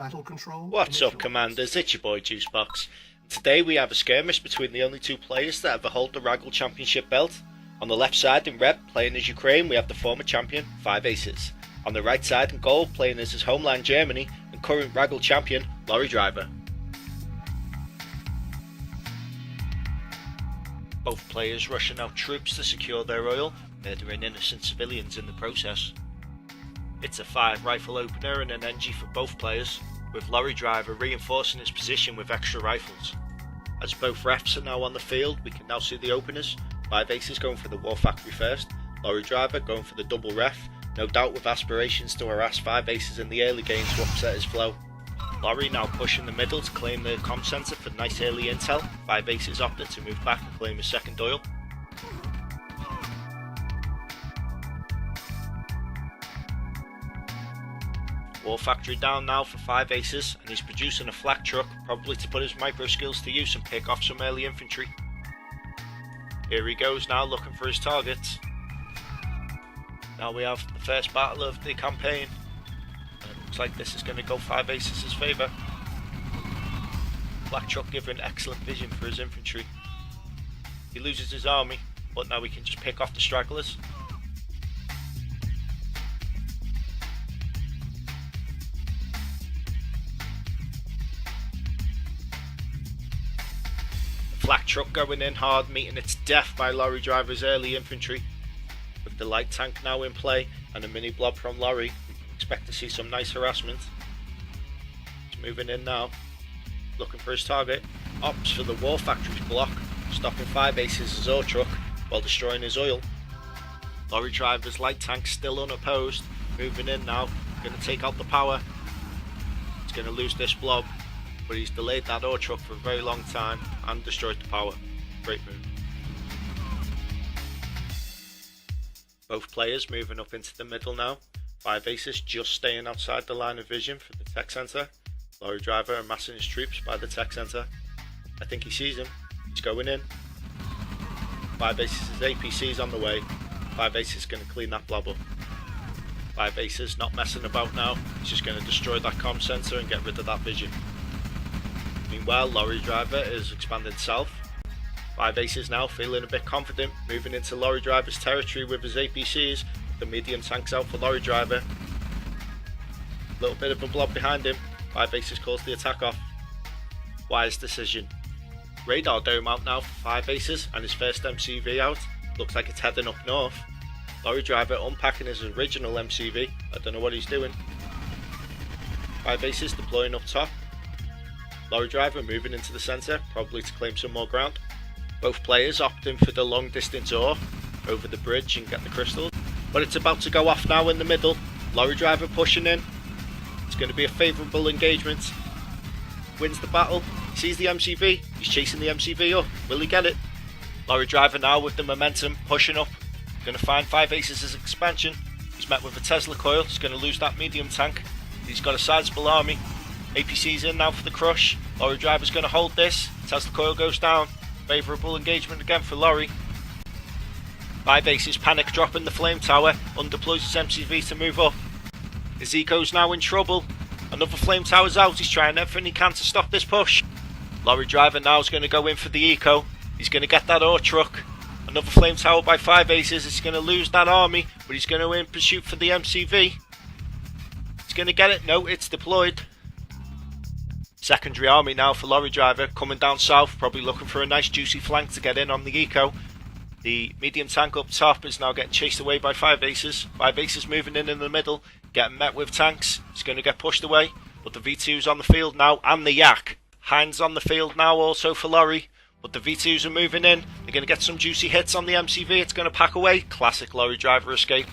battle control. What's up, Commanders? It's your boy JuiceBox. Today we have a skirmish between the only two players that ever hold the RedAlert Championship belt. On the left side in red, playing as Ukraine, we have the former champion, FiveAces. On the right side in gold, playing as his homeland Germany, and current RedAlert champion, Lorrydriver. Both players rushing out troops to secure their oil, murdering innocent civilians in the process. It's a 5 rifle opener and an NG for both players, with Lorrydriver reinforcing his position with extra rifles. As both refs are now on the field, we can now see the openers. FiveAces going for the War Factory first, Lorrydriver going for the double ref, no doubt with aspirations to harass FiveAces in the early game to upset his flow. Lorry now pushing the middle to claim the comm centre for nice early intel. FiveAces opted to move back and claim his second oil. War Factory down now for FiveAces, and he's producing a flak truck, probably to put his micro skills to use and pick off some early infantry. Here he goes now, looking for his targets. Now we have the first battle of the campaign, and it looks like this is going to go FiveAces' favour. Flak truck giving excellent vision for his infantry. He loses his army, but now we can just pick off the stragglers. Flak truck going in hard, meeting its death by Lorrydriver's early infantry. With the light tank now in play and a mini blob from Lorry, we can expect to see some nice harassment. He's moving in now, looking for his target. Opts for the War Factory's block, stopping FiveAces' ore truck while destroying his oil. Lorrydriver's light tank still unopposed, moving in now, going to take out the power. He's going to lose this blob, but he's delayed that ore truck for a very long time and destroyed the power. Great move. Both players moving up into the middle now. FiveAces just staying outside the line of vision for the tech centre. Lorrydriver amassing his troops by the tech centre. I think he sees him. He's going in. FiveAces' APC is on the way. FiveAces is going to clean that blob up. FiveAces not messing about now. He's just going to destroy that comm centre and get rid of that vision. Meanwhile, Lorrydriver is expanded south. FiveAces now feeling a bit confident, moving into Lorrydriver's territory with his APCs. The medium tanks out for Lorrydriver. Little bit of a blob behind him. FiveAces calls the attack off. Wise decision. Radar dome out now for FiveAces and his first MCV out. Looks like it's heading up north. Lorrydriver unpacking his original MCV. I don't know what he's doing. FiveAces deploying up top. Lorrydriver moving into the centre, probably to claim some more ground. Both players opting for the long distance ore over the bridge and get the crystals. But it's about to go off now in the middle. Lorrydriver pushing in. It's going to be a favourable engagement. Wins the battle. He sees the MCV. He's chasing the MCV up. Will he get it? Lorrydriver now with the momentum pushing up. Going to find FiveAces' expansion. He's met with a Tesla coil. He's going to lose that medium tank. He's got a sizable army. APC's in now for the crush. Lorrydriver's going to hold this. Tesla coil goes down. Favourable engagement again for Lorry. FiveAces panic dropping the flame tower. Undeploys his MCV to move up. His eco's now in trouble. Another flame tower's out. He's trying everything he can to stop this push. Lorrydriver now is going to go in for the eco. He's going to get that ore truck. Another flame tower by FiveAces. He's going to lose that army, but he's going to in pursuit for the MCV. He's going to get it. No, it's deployed. Secondary army now for Lorrydriver, coming down south, probably looking for a nice juicy flank to get in on the eco. The medium tank up top is now getting chased away by FiveAces. FiveAces moving in the middle, getting met with tanks. He's going to get pushed away, but the V2's on the field now, and the Yak. Heinz on the field now also for Lorry, but the V2s are moving in. They're going to get some juicy hits on the MCV. It's going to pack away. Classic Lorrydriver escape.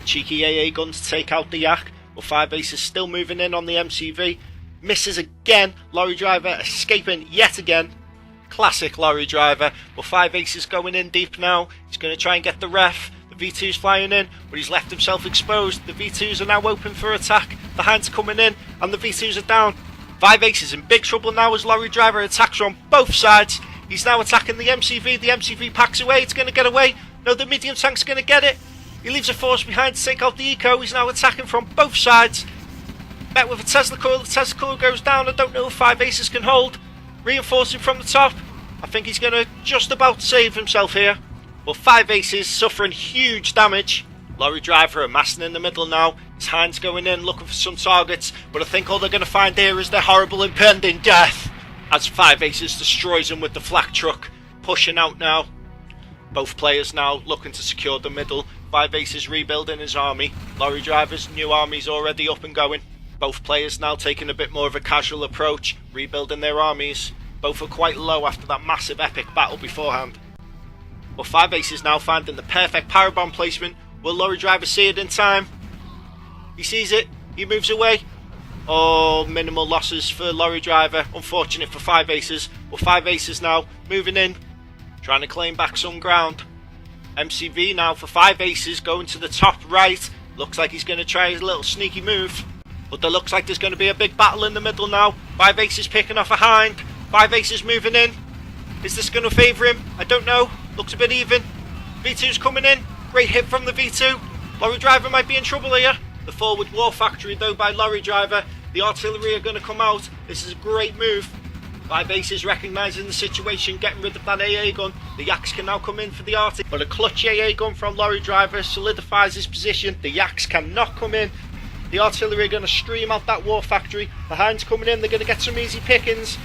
Cheeky AA gun to take out the Yak, but FiveAces still moving in on the MCV. Misses again. Lorrydriver escaping yet again. Classic Lorrydriver. But FiveAces going in deep now. He's going to try and get the ref. The V2's flying in, but he's left himself exposed. The V2s are now open for attack. The hands coming in, and the V2s are down. FiveAces in big trouble now as Lorrydriver attacks from both sides. He's now attacking the MCV. The MCV packs away. It's going to get away. No, the medium tank's going to get it. He leaves a force behind to take out the eco. He's now attacking from both sides. met with a Tesla coil. The Tesla coil goes down. I don't know if FiveAces can hold. Reinforcing from the top. I think he's going to just about save himself here. But FiveAces suffering huge damage. Lorrydriver amassing in the middle now. His hands going in, looking for some targets. But I think all they're going to find here is their horrible impending death. As FiveAces destroys him with the flak truck. Pushing out now. Both players now looking to secure the middle. FiveAces rebuilding his army. Lorrydriver's new army's already up and going. Both players now taking a bit more of a casual approach. Rebuilding their armies. Both are quite low after that massive epic battle beforehand. But FiveAces now finding the perfect parabomb placement. Will Lorrydriver see it in time? He sees it. He moves away. Oh, minimal losses for Lorrydriver. Unfortunate for FiveAces. But FiveAces now moving in. Trying to claim back some ground. MCV now for FiveAces going to the top right. Looks like he's going to try his little sneaky move. But there looks like there's going to be a big battle in the middle now. FiveAces picking off a hind. FiveAces moving in. Is this going to favour him? I don't know. Looks a bit even. V2's coming in. Great hit from the V2. Lorrydriver might be in trouble here. The forward war factory though by Lorrydriver. The artillery are going to come out. This is a great move. FiveAces recognising the situation, getting rid of that AA gun. The Yaks can now come in for the arty. But a clutch AA gun from Lorrydriver solidifies his position. The Yaks cannot come in. The artillery are going to stream out that war factory. The hinds coming in. They're going to get some easy pickings.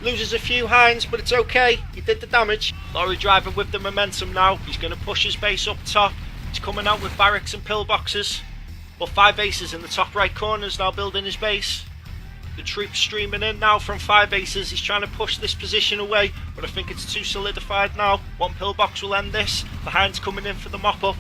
Loses a few hinds, but it's okay. He did the damage. Lorrydriver with the momentum now. He's going to push his base up top. He's coming out with barracks and pillboxes. But FiveAces in the top right corner is now building his base. The troops streaming in now from FiveAces. He's trying to push this position away, but I think it's too solidified now. One pillbox will end this. The hinds coming in for the mop-up.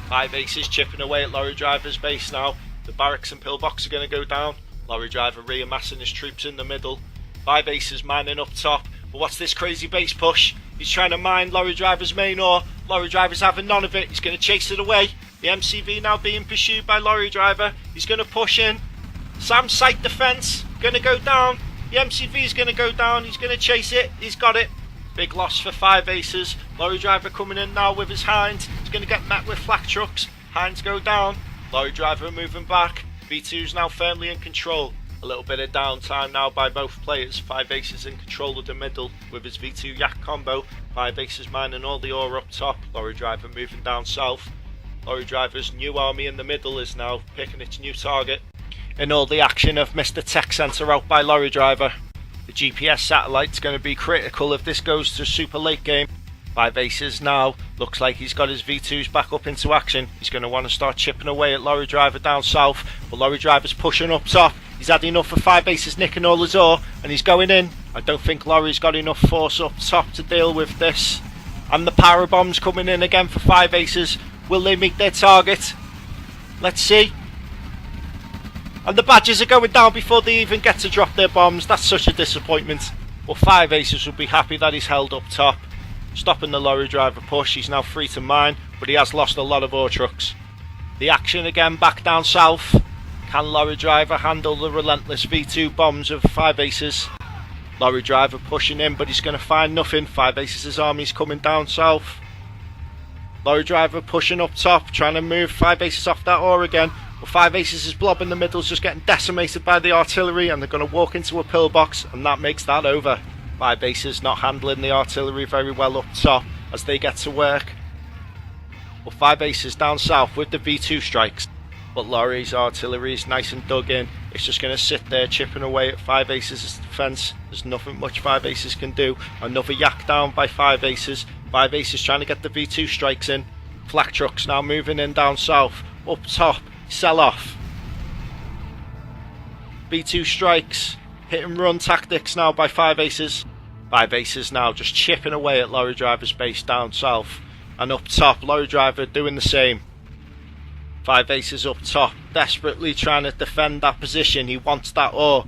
FiveAces chipping away at Lorrydriver's base now. The barracks and pillbox are going to go down. Lorrydriver reamassing his troops in the middle. FiveAces mining up top. But what's this crazy base push? He's trying to mine Lorrydriver's main ore. Lorrydriver's having none of it. He's going to chase it away. The MCV now being pursued by Lorrydriver. He's going to push in. Sam's site defense going to go down. The MCV is going to go down. He's going to chase it. He's got it. Big loss for FiveAces. Lorrydriver coming in now with his hinds. He's going to get met with flak trucks. Hinds go down. Lorrydriver moving back. V2's now firmly in control. A little bit of downtime now by both players. FiveAces in control of the middle with his V2 Yak combo. FiveAces mining all the ore up top. Lorrydriver moving down south. Lorrydriver's new army in the middle is now picking its new target. In all the action of Mr. Tech Center out by Lorrydriver. The GPS satellite's going to be critical if this goes to a super late game. FiveAces now looks like he's got his V2s back up into action. He's going to want to start chipping away at Lorrydriver down south. But Lorrydriver's pushing up top. He's had enough for FiveAces nicking all his ore, and he's going in. I don't think Lorry's got enough force up top to deal with this. And the power bombs coming in again for FiveAces. Will they meet their target? Let's see. And the badges are going down before they even get to drop their bombs. That's such a disappointment. But FiveAces will be happy that he's held up top. Stopping the Lorrydriver push. He's now free to mine, but he has lost a lot of ore trucks. The action again back down south. Can Lorrydriver handle the relentless V2 bombs of FiveAces? Lorrydriver pushing in, but he's going to find nothing. FiveAces' army's coming down south. Lorrydriver pushing up top, trying to move FiveAces off that ore again. But FiveAces' blob in the middle is just getting decimated by the artillery, and they're going to walk into a pillbox, and that makes that over. FiveAces not handling the artillery very well up top as they get to work. But FiveAces down south with the V2 strikes. But Lorry's artillery is nice and dug in. It's just going to sit there chipping away at FiveAces' defence. There's nothing much FiveAces can do. Another yak down by FiveAces. FiveAces trying to get the V2 strikes in. Flak trucks now moving in down south. Up top, sell off. V2 strikes. Hit and run tactics now by FiveAces. FiveAces now just chipping away at Lorrydriver's base down south. And up top, Lorrydriver doing the same. FiveAces up top, desperately trying to defend that position. He wants that ore.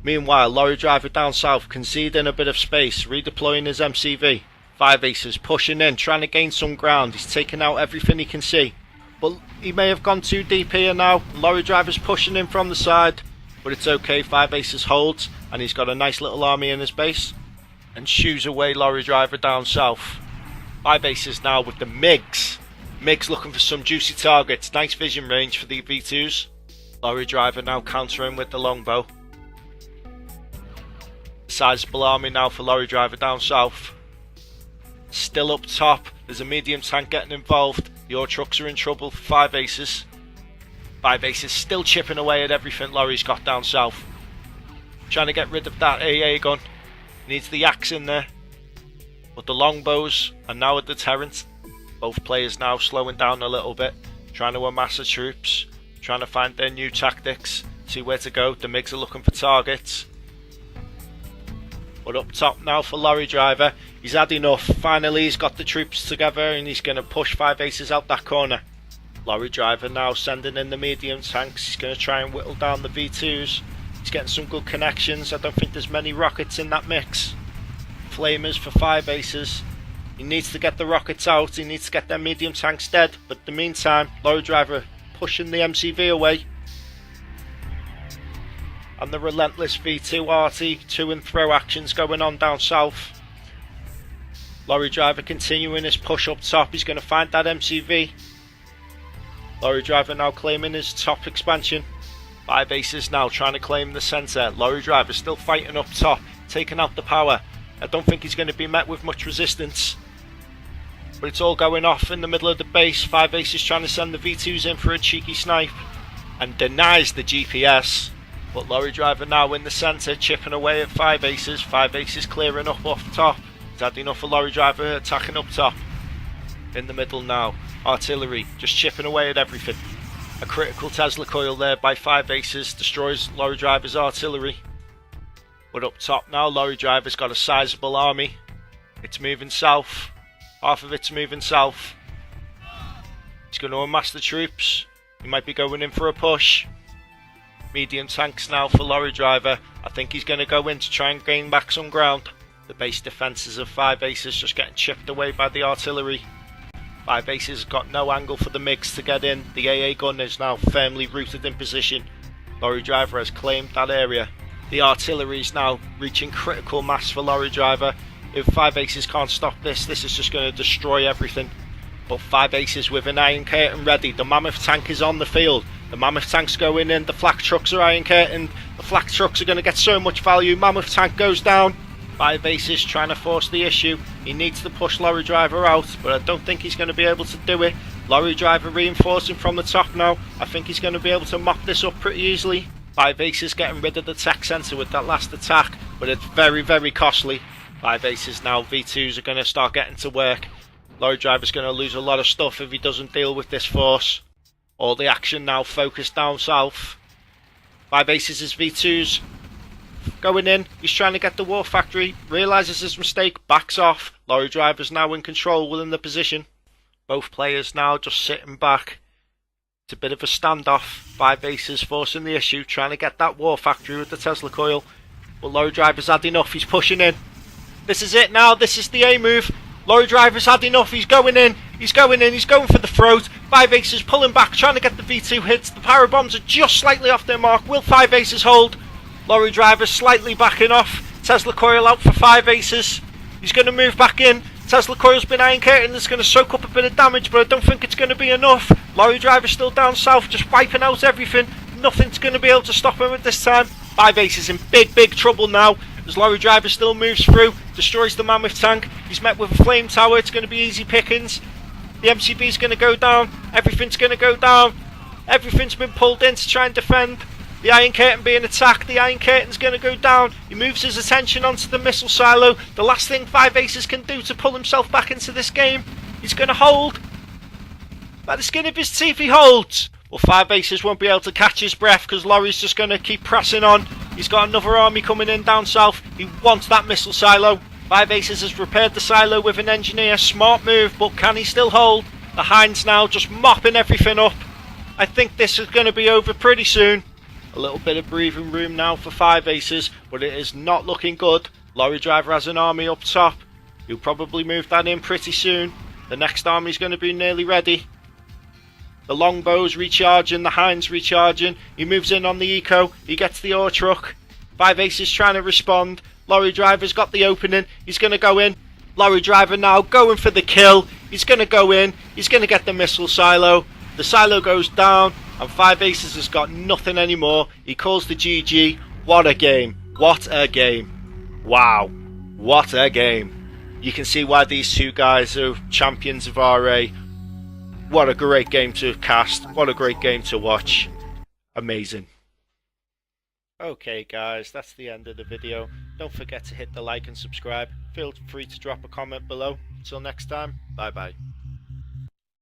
Meanwhile, Lorrydriver down south conceding a bit of space, redeploying his MCV. FiveAces pushing in, trying to gain some ground. He's taking out everything he can see. But he may have gone too deep here now. Lorrydriver's pushing in from the side. But it's okay, FiveAces holds. And he's got a nice little army in his base. And shoos away Lorrydriver down south. FiveAces now with the MiGs. MiGs looking for some juicy targets. Nice vision range for the V2s. Lorrydriver now countering with the longbow. Sizable army now for Lorrydriver down south. Still up top, there's a medium tank getting involved. Your trucks are in trouble for FiveAces. FiveAces still chipping away at everything Lorry's got down south. Trying to get rid of that AA gun. Needs the axe in there. But the longbows are now a deterrent. Both players now slowing down a little bit. Trying to amass the troops. Trying to find their new tactics. See where to go. The MiGs are looking for targets. But up top now for Lorrydriver. He's had enough. Finally he's got the troops together and he's going to push FiveAces out that corner. Lorrydriver now sending in the medium tanks. He's going to try and whittle down the V2s. He's getting some good connections. I don't think there's many rockets in that mix. Flamers for FiveAces. He needs to get the rockets out. He needs to get their medium tanks dead. But in the meantime, Lorrydriver pushing the MCV away. And the relentless V2 RT to and throw actions going on down south. Lorrydriver continuing his push up top. He's going to find that MCV. Lorrydriver now claiming his top expansion. FiveAces now trying to claim the centre. Lorrydriver still fighting up top, taking out the power. I don't think he's going to be met with much resistance. But it's all going off in the middle of the base. FiveAces trying to send the V2s in for a cheeky snipe. And denies the GPS. But Lorrydriver now in the centre, chipping away at FiveAces. FiveAces clearing up off top. He's had enough of Lorrydriver attacking up top. In the middle now. Artillery just chipping away at everything. A critical Tesla coil there by FiveAces destroys Lorrydriver's artillery. But up top now, Lorrydriver's got a sizable army. It's moving south. Half of it's moving south. He's going to amass the troops. He might be going in for a push. Medium tanks now for Lorrydriver. I think he's going to go in to try and gain back some ground. The base defences of FiveAces just getting chipped away by the artillery. FiveAces got no angle for the MiGs to get in. The AA gun is now firmly rooted in position. Lorrydriver has claimed that area. The artillery is now reaching critical mass for Lorrydriver. If FiveAces can't stop this, this is just going to destroy everything. But FiveAces with an iron curtain ready. The mammoth tank is on the field. The mammoth tank's going in. The flak trucks are iron curtained. The flak trucks are going to get so much value. Mammoth tank goes down. FiveAces trying to force the issue. He needs to push Lorrydriver out, but I don't think he's going to be able to do it. Lorrydriver reinforcing from the top now. I think he's going to be able to mop this up pretty easily. FiveAces getting rid of the tech centre with that last attack, but it's very, very costly. FiveAces now, V2s are going to start getting to work. Lorrydriver's going to lose a lot of stuff if he doesn't deal with this force. All the action now focused down south. FiveAces' V2s going in. He's trying to get the war factory. Realises his mistake. Backs off. Lorrydriver's now in control within the position. Both players now just sitting back. It's a bit of a standoff. FiveAces forcing the issue. Trying to get that war factory with the Tesla coil. But Lorrydriver's had enough. He's pushing in. This is it now. This is the A move. Lorrydriver's had enough. He's going in. He's going in. He's going for the throat. FiveAces pulling back. Trying to get the V2 hits. The power bombs are just slightly off their mark. Will FiveAces hold? Lorrydriver slightly backing off. Tesla coil out for FiveAces. He's going to move back in. Tesla coil's been iron curtain. It's going to soak up a bit of damage, but I don't think it's going to be enough. Lorrydriver's still down south, just wiping out everything. Nothing's going to be able to stop him at this time. FiveAces in big, big trouble now. As Lorrydriver still moves through, destroys the mammoth tank. He's met with a flame tower. It's going to be easy pickings. The MCV's going to go down. Everything's going to go down. Everything's been pulled in to try and defend. The iron curtain being attacked. The iron curtain's going to go down. He moves his attention onto the missile silo. The last thing FiveAces can do to pull himself back into this game. He's going to hold. By the skin of his teeth, he holds. Well, FiveAces won't be able to catch his breath because Lorry's just going to keep pressing on. He's got another army coming in down south. He wants that missile silo. FiveAces has repaired the silo with an engineer. Smart move, but can he still hold? The Hinds now just mopping everything up. I think this is going to be over pretty soon. A little bit of breathing room now for FiveAces, but it is not looking good. Lorrydriver has an army up top. He'll probably move that in pretty soon. The next army is going to be nearly ready. The longbows recharging, the Hinds recharging. He moves in on the eco. He gets the ore truck. FiveAces trying to respond. Lorrydriver's got the opening. He's going to go in. Lorrydriver now going for the kill. He's going to go in. He's going to get the missile silo. The silo goes down. and FiveAces has got nothing anymore. He calls the GG. What a game. What a game. Wow. What a game. You can see why these two guys are champions of RA. What a great game to cast. What a great game to watch. Amazing. Okay guys, that's the end of the video. Don't forget to hit the like and subscribe. Feel free to drop a comment below. Until next time, bye bye.